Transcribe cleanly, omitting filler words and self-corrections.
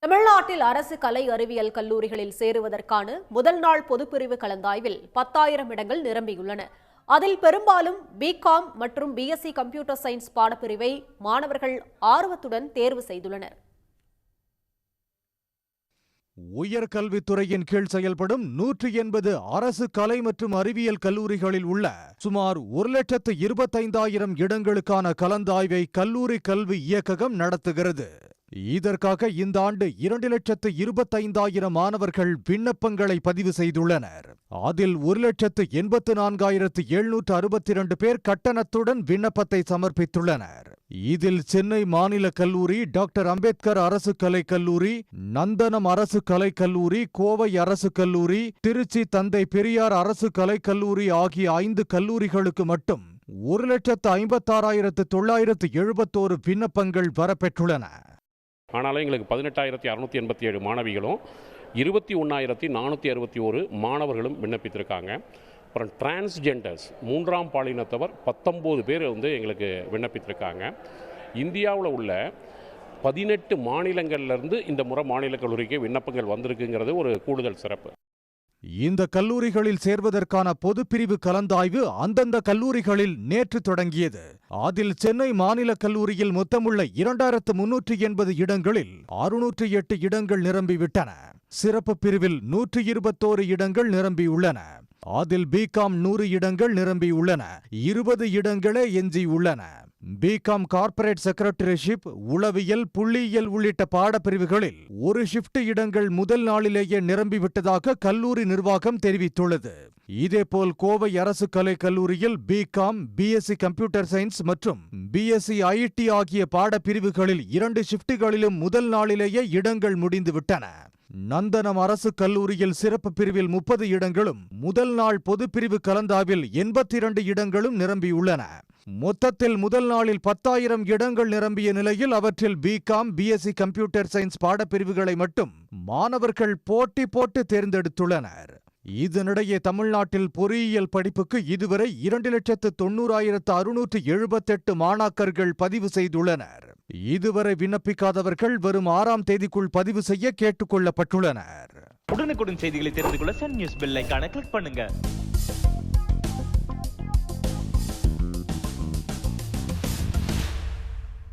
தமிழ்நாட்டில் அரசு கலை அறிவியல் கல்லூரிகளில் சேருவதற்கான முதல் நாள் பொதுப்பிரிவு கலந்தாய்வில் 10,000 இடங்கள் நிரம்பியுள்ளன. அதில் பெரும்பாலும் பிகாம் மற்றும் பிஎஸ்சி கம்ப்யூட்டர் சயின்ஸ் பாடப்பிரிவை மாணவர்கள் ஆர்வத்துடன் தேர்வு செய்துள்ளனர். உயர்கல்வித்துறையின் கீழ் செயல்படும் 180 அரசு கலை மற்றும் அறிவியல் கல்லூரிகளில் உள்ள சுமார் 1,25,000 இடங்களுக்கான கலந்தாய்வை கல்லூரி கல்வி இயக்ககம் நடத்துகிறது. இதற்காக இந்த ஆண்டு 2,25,000 மாணவர்கள் விண்ணப்பங்களை பதிவு செய்துள்ளனர். அதில் 1,84,762 பேர் கட்டணத்துடன் விண்ணப்பத்தை சமர்ப்பித்துள்ளனர். இதில் சென்னை மாநில கல்லூரி, டாக்டர் அம்பேத்கர் அரசு கலைக் கல்லூரி, நந்தனம் அரசு கலைக் கல்லூரி, கோவை அரசு கல்லூரி, திருச்சி தந்தை பெரியார் அரசு கலைக் கல்லூரி ஆகிய 5 கல்லூரிகளுக்கு மட்டும் 1,56,971 விண்ணப்பங்கள் வரப்பெற்றுள்ளன. ஆனாலும் எங்களுக்கு 18,687 மாணவிகளும் 21,461 மாணவர்களும் விண்ணப்பித்திருக்காங்க. அப்புறம் டிரான்ஸ்ஜெண்டர்ஸ் 3ஆம் பாலினத்தவர் 19 பேர் எங்களுக்கு விண்ணப்பித்திருக்காங்க. இந்தியாவில் உள்ள 18 மாநிலங்கள்லேருந்து இந்த முறை மாநில கல்லூரிக்கு விண்ணப்பங்கள் வந்திருக்குங்கிறது ஒரு கூடுதல் சிறப்பு. இந்த கல்லூரிகளில் சேர்வதற்கான பொதுப்பிரிவு கலந்தாய்வு அந்தந்த கல்லூரிகளில் நேற்று தொடங்கியது. அதில் சென்னை மாநில கல்லூரியில் மொத்தமுள்ள 2,380 இடங்களில் 608 இடங்கள் நிரம்பிவிட்டன. சிறப்பு பிரிவில் 121 இடங்கள் நிரம்பியுள்ளன. அதில் பிகாம் 100 இடங்கள் நிரம்பியுள்ளன. 20 இடங்களே எஞ்சியுள்ளன. பிகாம் கார்ப்பரேட் செக்ரட்டரிஷிப், உளவியல், புள்ளியியல் உள்ளிட்ட பாடப்பிரிவுகளில் ஒரு ஷிப்ட் இடங்கள் முதல் நாளிலேயே நிரம்பிவிட்டதாக கல்லூரி நிர்வாகம் தெரிவித்துள்ளது. இதேபோல் கோவை அரசு கலை கல்லூரியில் பிகாம், பிஎஸ்சி கம்ப்யூட்டர் சயின்ஸ் மற்றும் பிஎஸ்சி ஐடி ஆகிய பாடப்பிரிவுகளில் 2 ஷிப்டுகளிலும் முதல் நாளிலேயே இடங்கள் முடிந்துவிட்டன. நந்தனம் அரசு கல்லூரியில் சிறப்பு பிரிவில் 30 இடங்களும் முதல் நாள் பொதுப்பிரிவு கலந்தாய்வில் 82 இடங்களும் நிரம்பியுள்ளன. மொத்தத்தில் முதல் நாளில் 10,000 இடங்கள் நிரம்பிய நிலையில் அவற்றில் பிகாம், பிஎஸ்சி கம்ப்யூட்டர் சயின்ஸ் பாடப்பிரிவுகளை மட்டும் மாணவர்கள் போட்டி போட்டு தேர்ந்தெடுத்துள்ளனர். இதனிடையே தமிழ்நாட்டில் பொறியியல் படிப்புக்கு இதுவரை 2,90,678 மாணாக்கர்கள் பதிவு செய்துள்ளனர். இதுவரை விண்ணப்பிக்காதவர்கள் வரும் 6ஆம் தேதிக்குள் பதிவு செய்ய கேட்டுக் கொள்ளப்பட்டுள்ளனர். உடனுக்குடன் செய்திகளை தெரிந்து கொள்ள சன் நியூஸ் பெல் ஐகானை கிளிக் பண்ணுங்க.